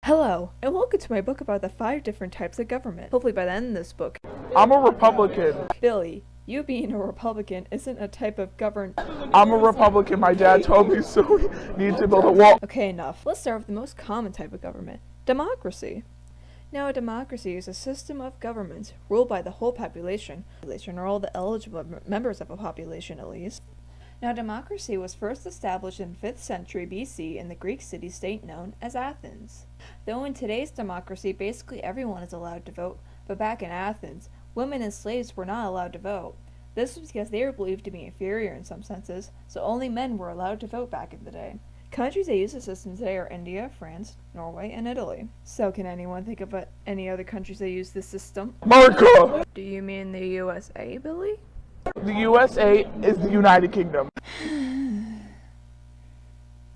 Hello, and welcome to my book about the 5 different types of government. Hopefully by the end of this book, I'm a Republican. Billy, you being a Republican isn't a type of government. I'm a Republican. My dad told me so. We need to build a wall. Okay, enough. Let's start with the most common type of government, democracy. Now, a democracy is a system of government ruled by the whole population, or all the eligible members of a population at least. Now, democracy was first established in 5th century BC in the Greek city-state known as Athens. Though in today's democracy, basically everyone is allowed to vote, but back in Athens, women and slaves were not allowed to vote. This was because they were believed to be inferior in some senses, so only men were allowed to vote back in the day. Countries that use the system today are India, France, Norway, and Italy. So can anyone think of any other countries that use this system? America! Do you mean the USA, Billy? The USA is the United Kingdom.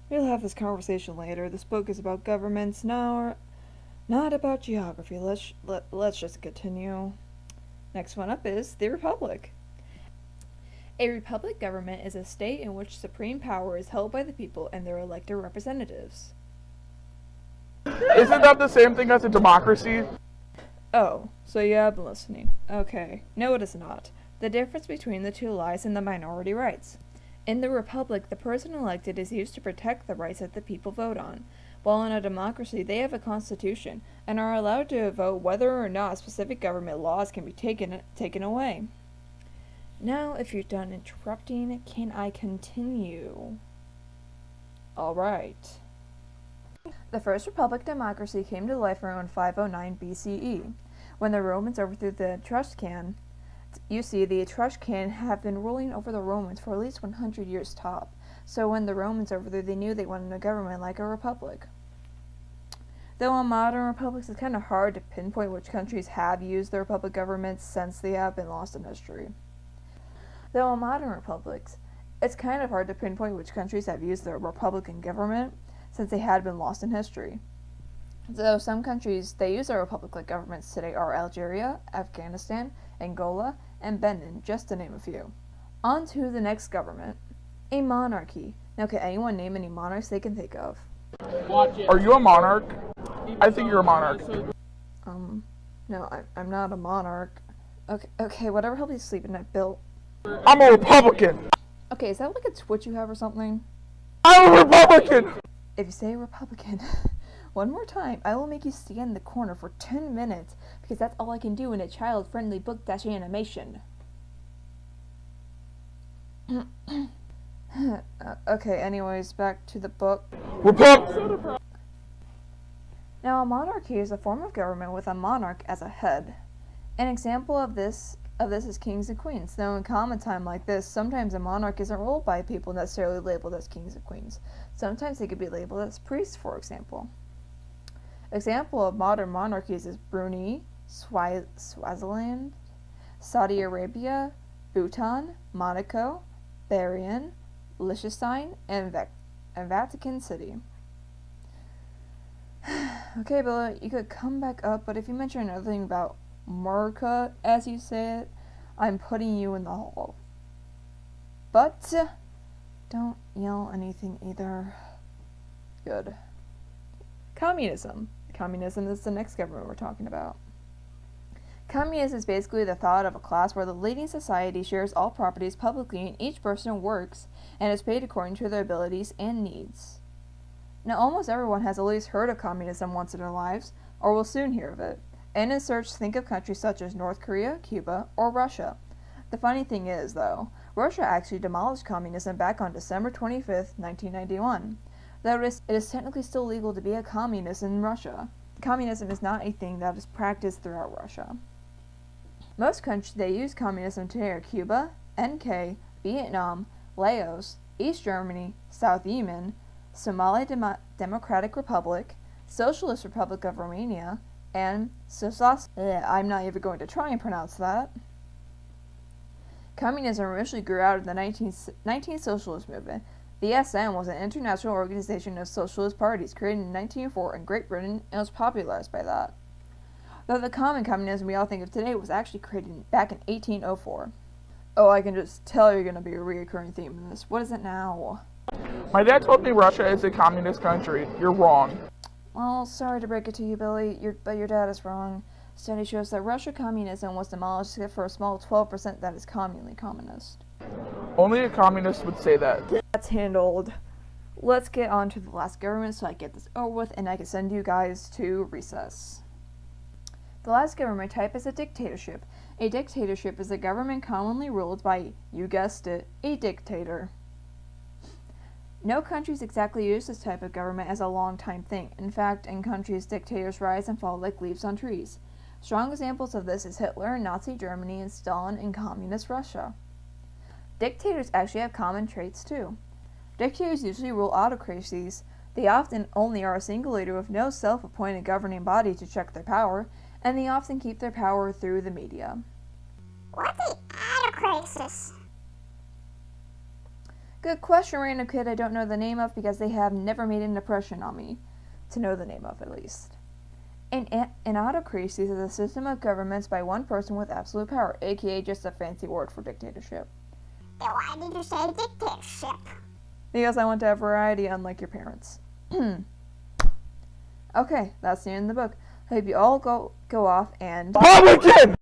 We'll have this conversation later. This book is about governments now, not about geography. Let's just continue. Next one up is the Republic. A republic government is a state in which supreme power is held by the people and their elected representatives. Isn't that the same thing as a democracy? Oh, so you have been listening. Okay. No, it is not. The difference between the two lies in the minority rights. In the republic, the person elected is used to protect the rights that the people vote on, while in a democracy they have a constitution and are allowed to vote whether or not specific government laws can be taken away. Now, if you're done interrupting, can I continue? Alright. The first republic democracy came to life around 509 BCE, when the Romans overthrew the Etruscan. You see, the Etruscan have been ruling over the Romans for at least 100 years top, so when the Romans overthrew, they knew they wanted a government like a republic. Though in modern republics, it's kind of hard to pinpoint which countries have used the republic governments since they have been lost in history. Though in modern republics, it's kind of hard to pinpoint which countries have used the republican government since they had been lost in history. Though some countries that use our republic-like governments today are Algeria, Afghanistan, Angola, and Benin, just to name a few. On to the next government, a monarchy. Now, can anyone name any monarchs they can think of? Are you a monarch? I think you're a monarch. No, I'm not a monarch. Okay, whatever helped you sleep at night, Bill. I'm a Republican. Okay, is that like a Twitch you have or something? I'm a Republican! If you say Republican one more time, I will make you stand in the corner for 10 minutes, because that's all I can do in a child-friendly book-animation. Okay, anyways, back to the book. Now, a monarchy is a form of government with a monarch as a head. An example of this is kings and queens. Though in common time like this, sometimes a monarch isn't ruled by people necessarily labeled as kings and queens. Sometimes they could be labeled as priests, for example. Example of modern monarchies is Brunei, Swaziland, Saudi Arabia, Bhutan, Monaco, Bahrain, Liechtenstein, and Vatican City. Okay, Bella, you could come back up, but if you mention another thing about America, as you say it, I'm putting you in the hall. But don't yell anything either. Good. Communism. Communism is the next government we're talking about. Communism is basically the thought of a class where the leading society shares all properties publicly and each person works and is paid according to their abilities and needs. Now, almost everyone has at least heard of communism once in their lives, or will soon hear of it. And in search, think of countries such as North Korea, Cuba, or Russia. The funny thing is, though, Russia actually demolished communism back on December 25th, 1991. Though it is technically still legal to be a communist in Russia, communism is not a thing that is practiced throughout Russia. Most countries that use communism today are Cuba, NK, Vietnam, Laos, East Germany, South Yemen, Somali Democratic Republic, Socialist Republic of Romania, and I'm not even going to try and pronounce that. Communism originally grew out of the 19th Socialist movement. The SM was an international organization of socialist parties created in 1904 in Great Britain and was popularized by that. Though the common communism we all think of today was actually created back in 1804. Oh, I can just tell you're going to be a recurring theme in this. What is it now? My dad told me Russia is a communist country. You're wrong. Well, sorry to break it to you, Billy, but your dad is wrong. Study shows that Russia communism was demolished except for a small 12% that is communally communist. Only a communist would say that. That's handled. Let's get on to the last government so I get this over with and I can send you guys to recess. The last government type is a dictatorship. A dictatorship is a government commonly ruled by, you guessed it, a dictator. No countries exactly use this type of government as a long-time thing. In fact, in countries, dictators rise and fall like leaves on trees. Strong examples of this is Hitler in Nazi Germany and Stalin in Communist Russia. Dictators actually have common traits too. Dictators usually rule autocracies. They often only are a single leader with no self-appointed governing body to check their power, and they often keep their power through the media. What's the autocracies? Good question, random kid I don't know the name of because they have never made an impression on me, to know the name of at least. An autocracy is a system of governments by one person with absolute power, aka just a fancy word for dictatorship. Then why did you say dictatorship? Because I want to have variety, unlike your parents. Okay, that's the end of the book. Hope you all go off and... Republican!